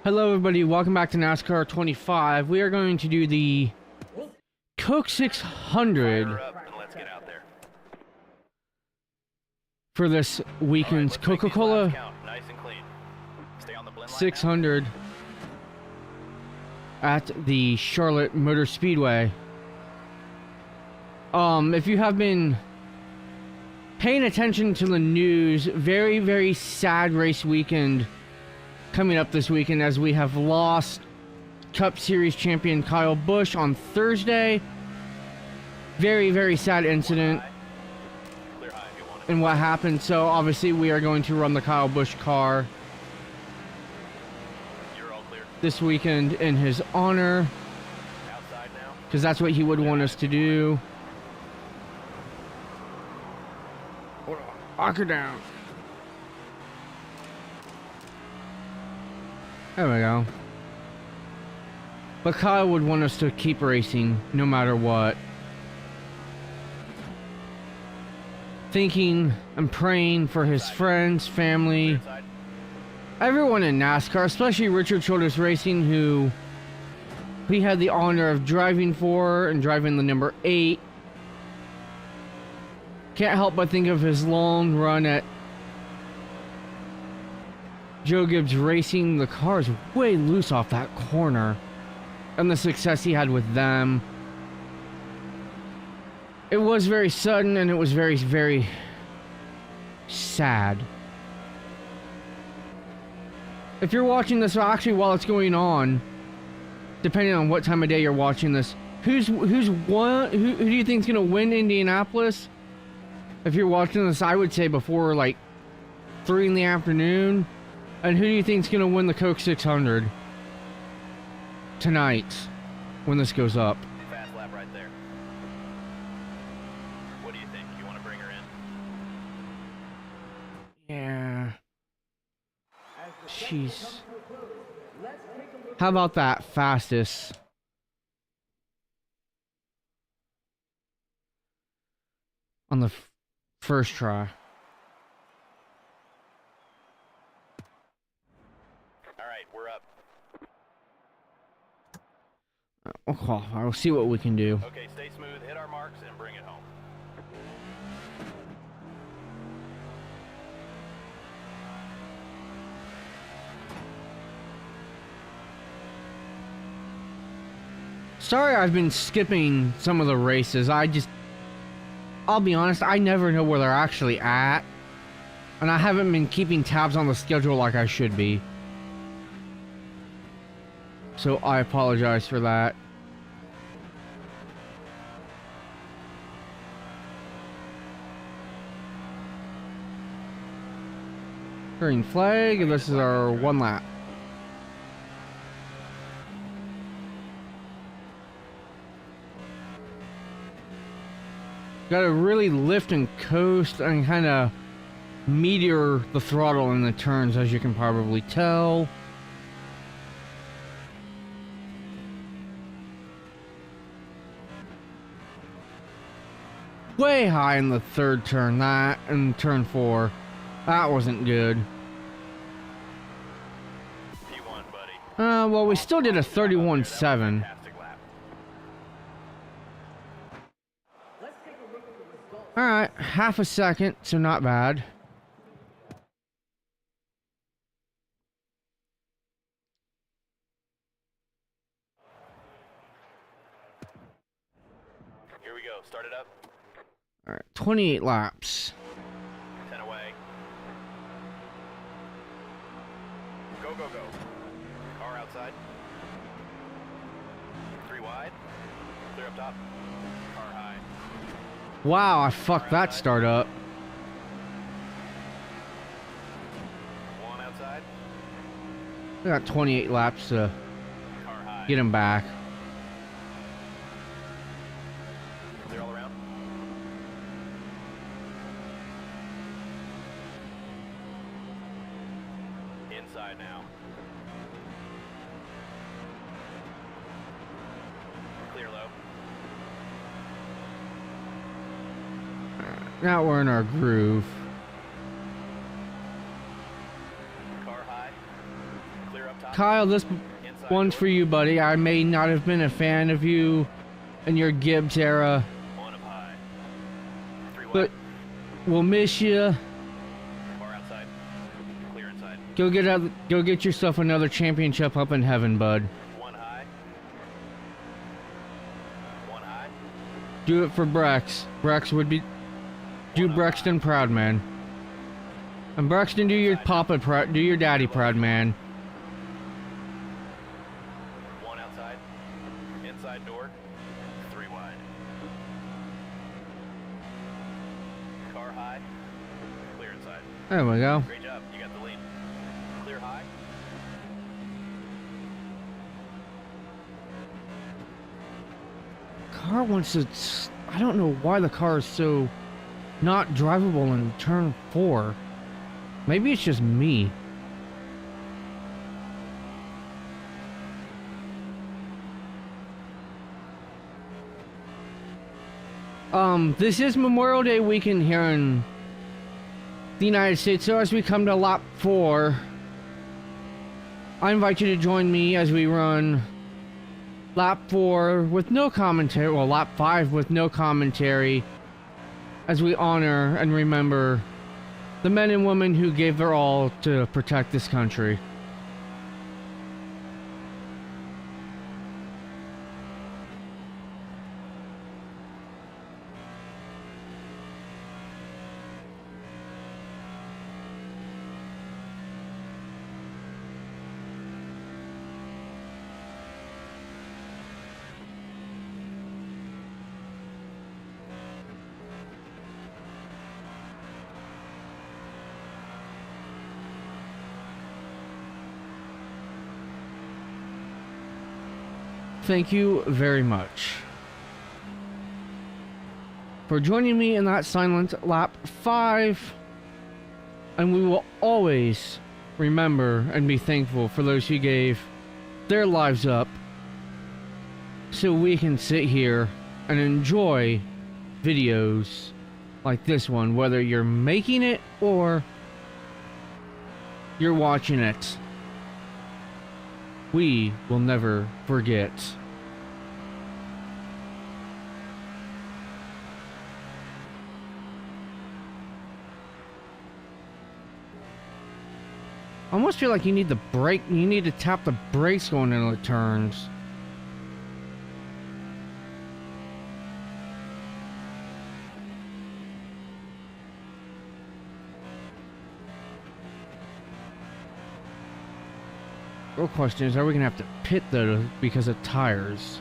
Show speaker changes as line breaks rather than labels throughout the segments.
Hello everybody, welcome back to NASCAR 25. We are going to do the Coke 600 for this weekend's Coca-Cola 600 at the Charlotte Motor Speedway. If you have been paying attention to the news, very sad race weekend coming up this weekend, as we have lost Cup Series champion Kyle Busch on Thursday. Very sad incident and what happened. So obviously we are going to run the Kyle Busch car this weekend in his honor, because that's what he would want us to do. Lock her down. There we go. But Kyle would want us to keep racing no matter what. Thinking and praying for his friends, family, everyone in NASCAR, especially Richard Childress Racing, who he had the honor of driving for and driving the number 8. Can't help but think of his long run at Joe Gibbs Racing. The car is way loose off that corner, and the success he had with them. It was very sudden, and it was very sad. If you're watching this, actually while it's going on, depending on what time of day you're watching this, who do you think's gonna win Indianapolis? If you're watching this, I would say before like 3 in the afternoon. And who do you think's gonna win the Coke 600 tonight when this goes up?
Fast lap right there. What do you think? You want to bring her in?
Yeah. Jeez. How about that fastest? On the first try.
We're up.
Oh, I'll see what we can do.
Okay, stay smooth, hit our marks, and bring it home.
Sorry I've been skipping some of the races. I'll be honest, I never know where they're actually at. And I haven't been keeping tabs on the schedule like I should be. So I apologize for that. Green flag, and this is our 1 lap. Got to really lift and coast and kind of meteor the throttle in the turns, as you can probably tell. Way high in the third turn, that, and turn 4. That wasn't good.
P1, buddy.
Well, we still did a 31.7. Alright, half a second, so not bad.
Here we go, start it up.
Alright, 28 laps.
10 away. Go. Car outside. 3 wide. Clear up top. Car high.
Wow, I fucked that start up.
1 outside.
I got 28 laps to
Car high.
get him back.
Clear all around. Inside now. Clear low.
Now we're in our groove.
Car high. Clear up top.
Kyle, this
Inside
one's
door.
for you, buddy. I may not have been a fan of you in your Gibbs era,
One up high. 3 wide.
but we'll miss you.
Car outside. Clear inside.
Go get yourself another championship up in heaven, bud.
1 high. 1 high.
Do it for Brex. Brex would be... Do Brexton proud, man. And Brexton, do your papa proud, do your daddy proud, man.
1 outside. Inside door. 3 wide. Car high. Clear inside.
There we go.
Great job. You got the lead. Clear high.
Car wants to... I don't know why the car is so not drivable in turn 4. Maybe it's just me. This is Memorial Day weekend here in the United States, so as we come to lap 4, I invite you to join me as we run lap 4 with no commentary, well, lap 5 with no commentary, as we honor and remember the men and women who gave their all to protect this country. Thank you very much for joining me in that silent lap 5, and we will always remember and be thankful for those who gave their lives up so we can sit here and enjoy videos like this one, whether you're making it or you're watching it. We will never forget. I almost feel like you need the brake. You need to tap the brakes going into the turns. Real question is, are we gonna have to pit though because of tires?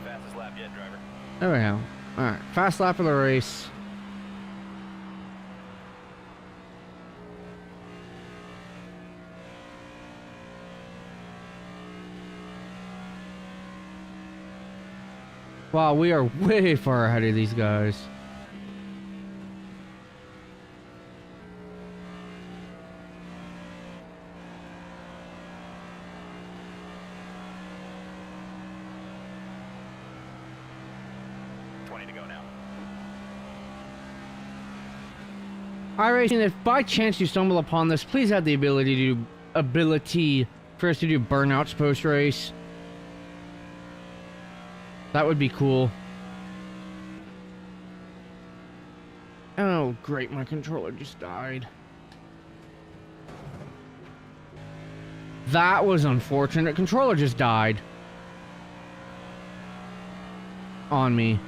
Fastest lap yet, driver.
There we go. Alright, fast lap of the race. Wow, we are way far ahead of these guys. iRacing, if by chance you stumble upon this, please have the ability for us to do burnouts post race. That would be cool. Oh, great, my controller just died. That was unfortunate. Controller just died. On me.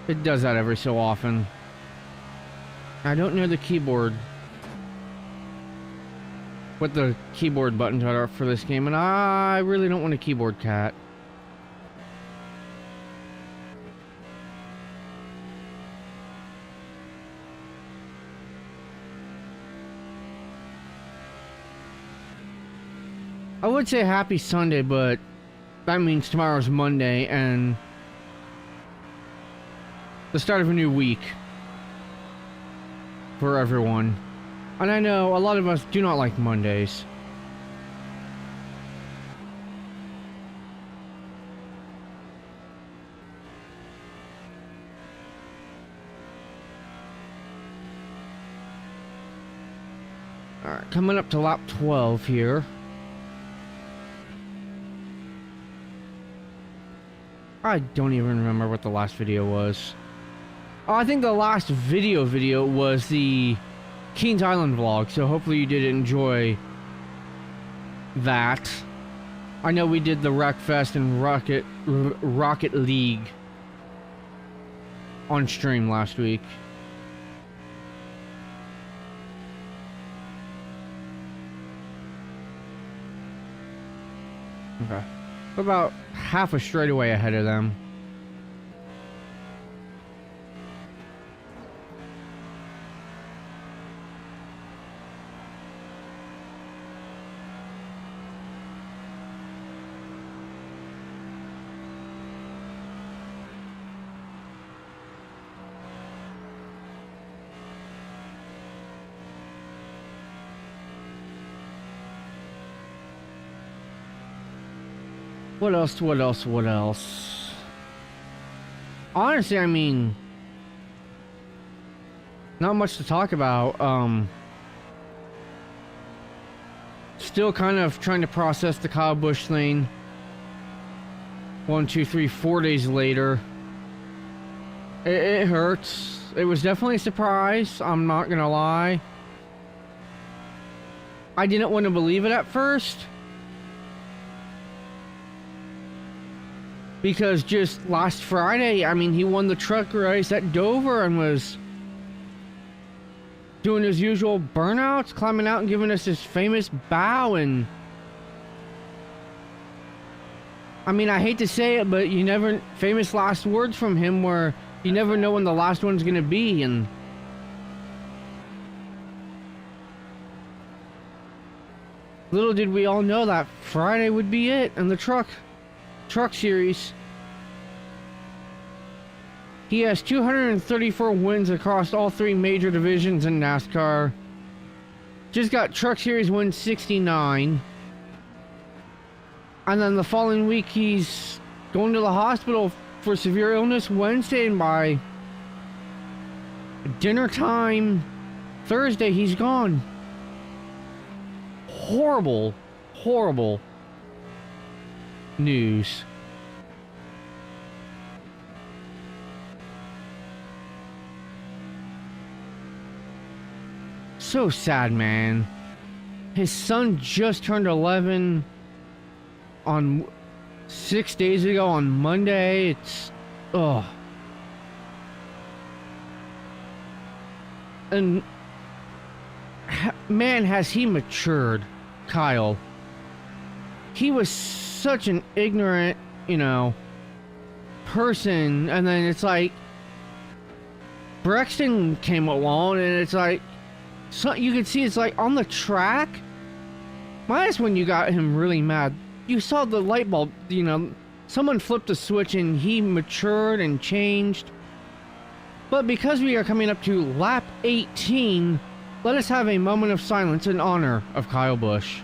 It does that every so often. I don't know the keyboard. What the keyboard buttons are for this game, and I really don't want a keyboard cat. I would say happy Sunday, but that means tomorrow's Monday and the start of a new week for everyone. And I know a lot of us do not like Mondays. Alright. coming up to lap 12 here. I don't even remember what the last video was. Oh, I think the last video was the Kings Island vlog, so hopefully you did enjoy that. I know we did the Wreckfest and Rocket League on stream last week. Okay. We're about half a straightaway ahead of them. What else? Honestly, I mean, not much to talk about. Still kind of trying to process the Kyle Busch thing. 1, 2, 3, 4 days later. It hurts. It was definitely a surprise, I'm not gonna lie. I didn't want to believe it at first. Because just last Friday, I mean, he won the truck race at Dover and was doing his usual burnouts, climbing out and giving us his famous bow. And I mean, I hate to say it, but you never, famous last words from him where you never know when the last one's gonna be. And little did we all know that Friday would be it in the truck series. He has 234 wins across all 3 major divisions in NASCAR. Just got truck series win 69. And then the following week he's going to the hospital for severe illness Wednesday, and by dinner time Thursday he's gone. Horrible news. So sad, man. His son just turned 11 on 6 days ago on Monday. It's and man, has he matured, Kyle. He was such an ignorant, person, and then it's like Brexton came along, and it's like, so you can see it's like on the track. Minus when you got him really mad. You saw the light bulb, someone flipped a switch and he matured and changed. But because we are coming up to lap 18, let us have a moment of silence in honor of Kyle Busch.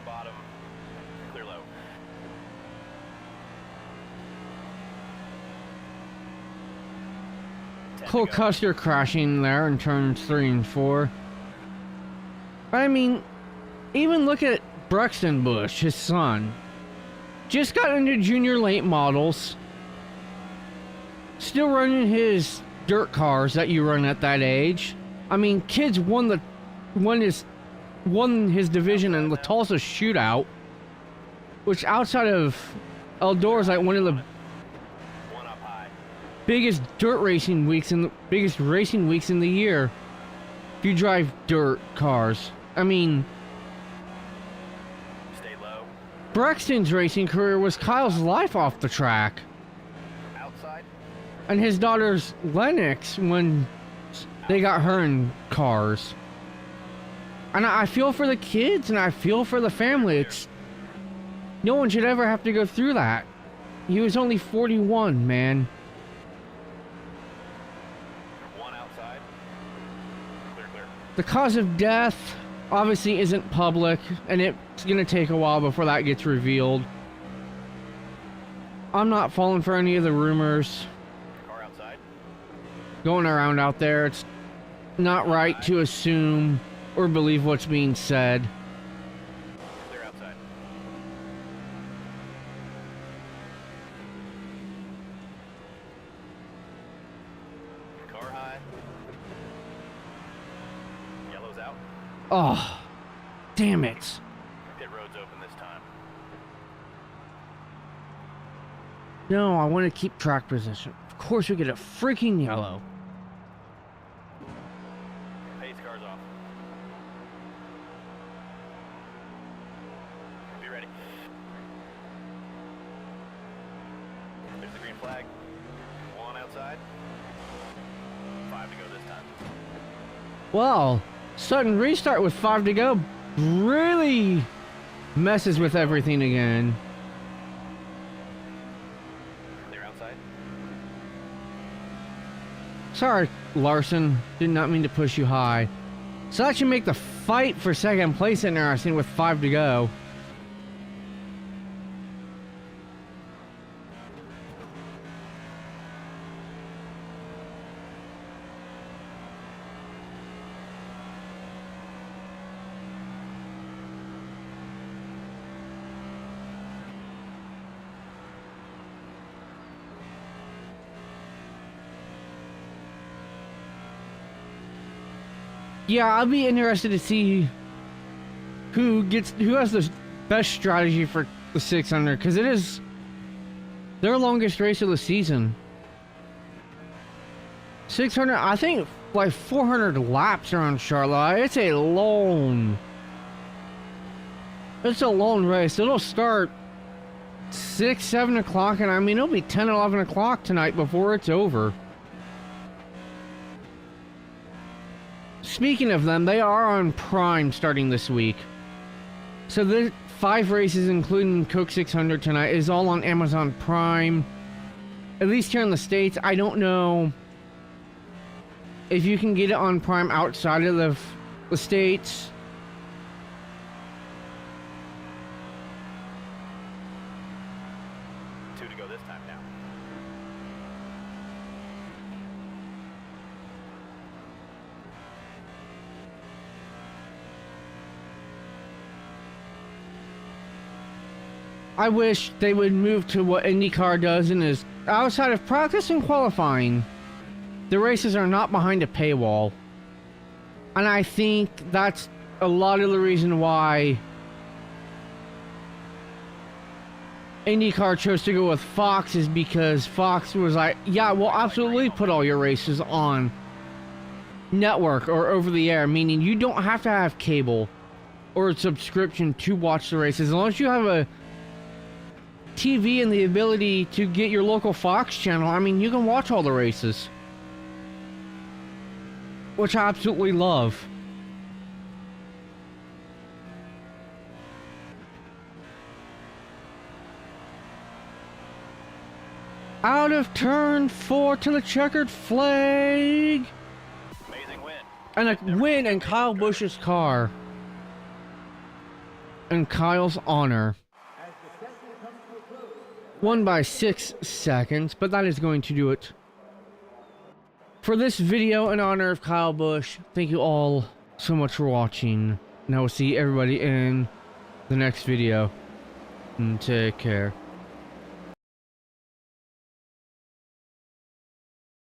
Bottom, clear low.
Cole Custer crashing there in turns 3 and 4. I mean, even look at Brexton Busch, his son. Just got into junior late models. Still running his dirt cars that you run at that age. I mean, kids won his division in the Tulsa shootout, which outside of Eldora is like one of the biggest racing weeks in the year. If you drive dirt cars, I mean,
Stay low.
Brexton's racing career was Kyle's life off the track.
Outside.
And his daughter's Lennox when they got her in cars. And I feel for the kids and I feel for the family. No one should ever have to go through that. He was only 41, man.
One outside. Clear, clear.
The cause of death obviously isn't public, and it's gonna take a while before that gets revealed. I'm not falling for any of the rumors
Car outside.
going around out there. It's not right to assume or believe what's being said.
Clear outside. Car high. Yellow's out.
Oh, damn it.
Pit road's open this time.
No, I want to keep track position. Of course we get a freaking yellow.
Pace car's off. Be ready. There's the green flag. One outside. 5 to go this time.
Well, sudden restart with 5 to go really messes with everything again.
Clear outside.
Sorry, Larson. Did not mean to push you high. So that should make the fight for second place interesting with 5 to go. Yeah, I'll be interested to see who has the best strategy for the 600, because it is their longest race of the season. 600, I think like 400 laps around Charlotte. It's a long race. It'll start 6, 7 o'clock, and I mean it'll be 10, 11 o'clock tonight before it's over. Speaking of them, they are on Prime starting this week. So the 5 races, including Coke 600 tonight, is all on Amazon Prime. At least here in the States. I don't know if you can get it on Prime outside of the States.
Two to go this time now.
I wish they would move to what IndyCar does and is outside of practice and qualifying. The races are not behind a paywall. And I think that's a lot of the reason why IndyCar chose to go with Fox, is because Fox was like, yeah, we'll absolutely put all your races on network or over the air, meaning you don't have to have cable or a subscription to watch the races. As long as you have a TV and the ability to get your local Fox channel, I mean, you can watch all the races. Which I absolutely love. Out of turn 4 to the checkered flag.
Amazing win.
And a win in Kyle Busch's car. In Kyle's honor. Won by 6 seconds, but that is going to do it for this video in honor of Kyle Busch. Thank you all so much for watching, and I will see everybody in the next video. And take care.